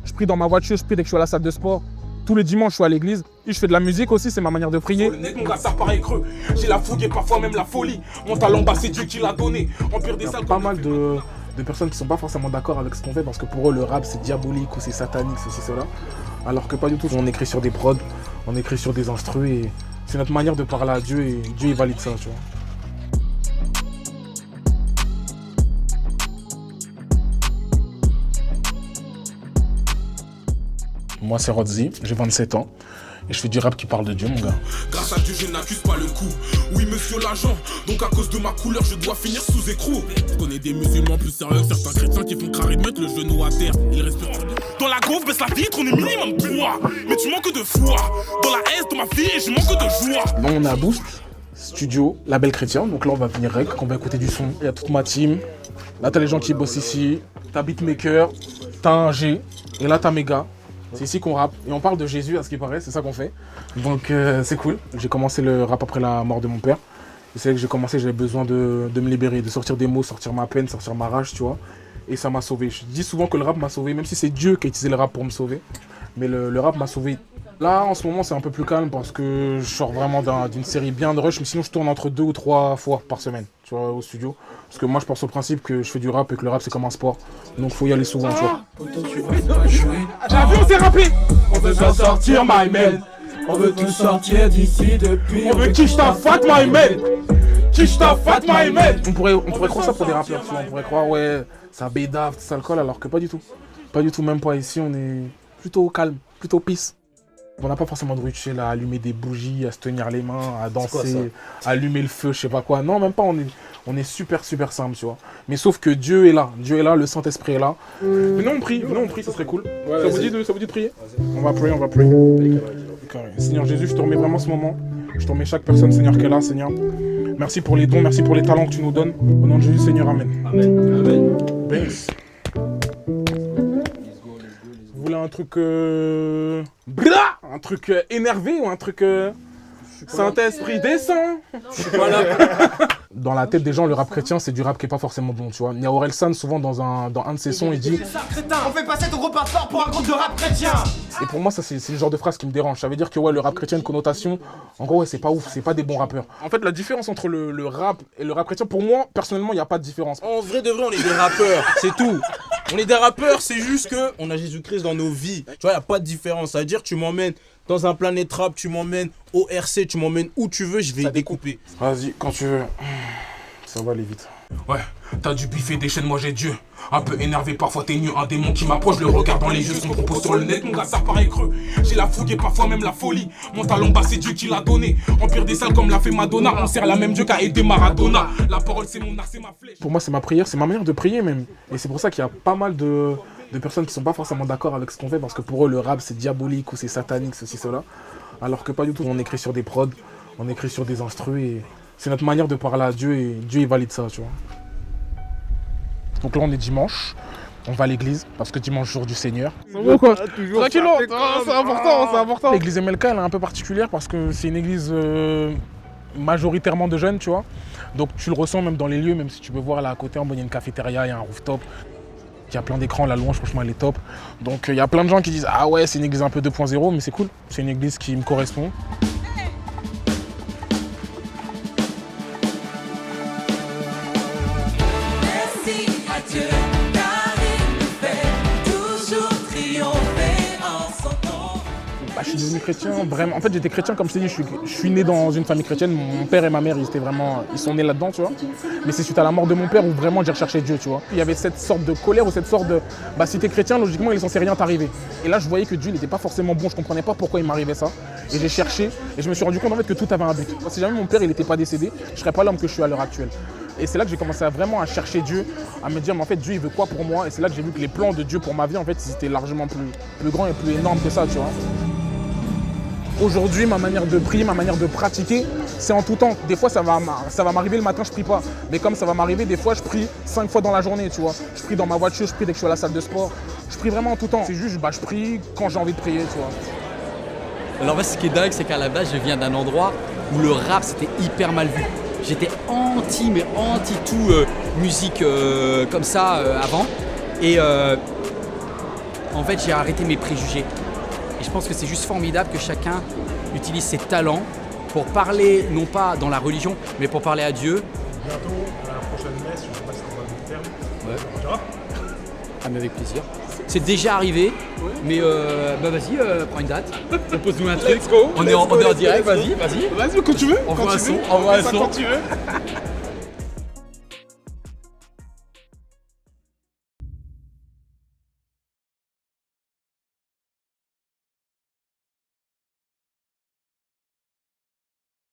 Je prie dans ma voiture, je prie dès que je suis à la salle de sport. Tous les dimanches, je suis à l'église. Et je fais de la musique aussi, c'est ma manière de prier. Mon gars, ça paraît creux. J'ai la fougue et parfois même la folie. Mon talent, bah, c'est Dieu qui l'a donné. Empire des salles. Pas mal de personnes qui sont pas forcément d'accord avec ce qu'on fait parce que pour eux, le rap, c'est diabolique ou c'est satanique, ceci, cela. Alors que pas du tout. On écrit sur des prods, on écrit sur des instrus et c'est notre manière de parler à Dieu et Dieu, il valide ça, tu vois. Moi, c'est Rodzi, j'ai 27 ans et je fais du rap qui parle de Dieu, mon gars. Grâce à Dieu, je n'accuse pas le coup. Oui, monsieur l'agent, donc à cause de ma couleur, je dois finir sous écrou. Je connais des musulmans plus sérieux que certains chrétiens qui font carré de mettre le genou à terre. Ils respirent très bien. Dans la gaufre, baisse la vitre, on est minimum 3. Mais tu manques de foi. Dans la S, dans ma vie, je manque de joie. Là, on a Boost, studio, label chrétien. Donc là, on va venir rec, on va écouter du son. Il y a toute ma team. Là, t'as les gens qui bossent ici. T'as beatmaker, t'as un G. Et là, t'as Méga. C'est ici qu'on rappe. Et on parle de Jésus, à ce qui paraît, c'est ça qu'on fait. Donc c'est cool. J'ai commencé le rap après la mort de mon père. Et c'est là que j'ai commencé, j'avais besoin de me libérer, de sortir des mots, sortir ma peine, sortir ma rage, tu vois. Et ça m'a sauvé. Je dis souvent que le rap m'a sauvé, même si c'est Dieu qui a utilisé le rap pour me sauver. Mais le rap m'a sauvé. Là, en ce moment, c'est un peu plus calme parce que je sors vraiment d'une série bien de rush. Mais sinon, je tourne entre 2 ou 3 fois par semaine, tu vois, au studio. Parce que moi, je pense au principe que je fais du rap et que le rap, c'est comme un sport. Donc, faut y aller souvent, tu vois. J'ai vu, on s'est rappé. On veut pas sortir, my man. On veut tout sortir d'ici depuis. On veut quiche ta fat, my man. Quiche ta fat, my man. On pourrait croire ça pour des rappeurs, tu vois. On pourrait croire, ouais, ça bédave, ça alcool, alors que pas du tout. Pas du tout, même pas ici, on est plutôt calme, plutôt peace. On n'a pas forcément de rituel à allumer des bougies, à se tenir les mains, à danser, à allumer le feu, je sais pas quoi. Non, même pas, on est super simple, tu vois. Mais sauf que Dieu est là, le Saint-Esprit est là. Venons on prie, ça serait cool. Ouais, ça vous dit de prier? On va prier. Seigneur Jésus, je te remets vraiment ce moment. Je te remets chaque personne, Seigneur, qui est là, Seigneur. Merci pour les dons, merci pour les talents que tu nous donnes. Au nom de Jésus, Seigneur, Amen. Amen. Thanks. Vous voulez un truc un truc énervé ou un truc Saint-Esprit descend. Voilà. Dans la tête des gens, le rap chrétien, c'est du rap qui est pas forcément bon, tu vois. Il y a Orelsan, souvent dans un de ses sons, il dit On fait passer ton groupe à fort pour un groupe de rap chrétien. Et pour moi, ça c'est le genre de phrase qui me dérange. Ça veut dire que ouais, le rap chrétien a une connotation. En gros, ouais, c'est pas ouf, c'est pas des bons rappeurs. En fait, la différence entre le rap et le rap chrétien, pour moi, personnellement, il n'y a pas de différence. En vrai de vrai, on est des rappeurs, c'est tout. On est des rappeurs, c'est juste que on a Jésus-Christ dans nos vies. Tu vois, il n'y a pas de différence. Ça veut dire que tu m'emmènes dans un Planète Rap, tu m'emmènes au RC, tu m'emmènes où tu veux, je vais découper. Vas-y, quand tu veux. Ça va aller vite. Ouais, t'as du biffer, déchaîne-moi, j'ai Dieu. Un peu énervé, parfois t'es nu, un démon qui m'approche, le regard dans les yeux, son propos sur le net, mon gars, ça paraît creux. J'ai la fougue et parfois même la folie. Mon talent, bah, c'est Dieu qui l'a donné. Empire des salles comme l'a fait Madonna, on sert la même Dieu qu'a aidé Maradona. La parole, c'est mon art, c'est ma flèche. Pour moi, c'est ma prière, c'est ma manière de prier même. Et c'est pour ça qu'il y a pas mal de personnes qui sont pas forcément d'accord avec ce qu'on fait parce que pour eux, le rap, c'est diabolique ou c'est satanique, ceci, cela. Alors que pas du tout. On écrit sur des prods, on écrit sur des instrus et c'est notre manière de parler à Dieu et Dieu, il valide ça, tu vois. Donc là, on est dimanche. On va à l'église, parce que dimanche, jour du Seigneur. Ça va quoi? Tranquillement, c'est important. L'église MLK, elle est un peu particulière parce que c'est une église majoritairement de jeunes, tu vois. Donc tu le ressens même dans les lieux, même si tu peux voir là à côté, il y a une cafétéria, il y a un rooftop. Il y a plein d'écrans, la louange, franchement, elle est top. Donc il y a plein de gens qui disent « Ah ouais, c'est une église un peu 2.0 », mais c'est cool. C'est une église qui me correspond. Je suis devenu chrétien, vraiment. En fait, j'étais chrétien, comme je t'ai dit, je suis né dans une famille chrétienne. Mon père et ma mère, ils sont nés là-dedans, tu vois. Mais c'est suite à la mort de mon père où vraiment j'ai recherché Dieu, tu vois. Il y avait cette sorte de colère ou cette sorte de... Bah, si t'es chrétien, logiquement, il est censé rien t'arriver. Et là, je voyais que Dieu n'était pas forcément bon. Je comprenais pas pourquoi il m'arrivait ça. Et j'ai cherché et je me suis rendu compte en fait que tout avait un but. Si jamais mon père, il n'était pas décédé, je serais pas l'homme que je suis à l'heure actuelle. Et c'est là que j'ai commencé vraiment à chercher Dieu, à me dire, mais en fait, Dieu, il veut quoi pour moi? Et c'est là que j'ai vu que les plans de Dieu pour ma vie, en fait, ils étaient largement plus grands et plus énormes que ça, tu vois. Aujourd'hui, ma manière de prier, ma manière de pratiquer, c'est en tout temps. Des fois, ça va m'arriver le matin, je prie pas. Mais comme ça va m'arriver, des fois, je prie 5 fois dans la journée, tu vois. Je prie dans ma voiture, je prie dès que je suis à la salle de sport. Je prie vraiment en tout temps. C'est juste, je prie quand j'ai envie de prier, tu vois. Alors, en fait, ce qui est dingue, c'est qu'à la base, je viens d'un endroit où le rap, c'était hyper mal vu. J'étais anti musique comme ça avant. Et en fait, j'ai arrêté mes préjugés. Et je pense que c'est juste formidable que chacun utilise ses talents pour parler, non pas dans la religion, mais pour parler à Dieu. Bientôt, à la prochaine messe, je sais pas si c'est un terme. Ouais. On dira. Ah, mais avec plaisir. C'est déjà arrivé, mais bah vas-y, prends une date, propose-nous un truc. Let's go. On est en direct, vas-y. Vas-y, quand tu veux. Envoie quand un tu son, veux. envoie un Ça son. quand tu veux.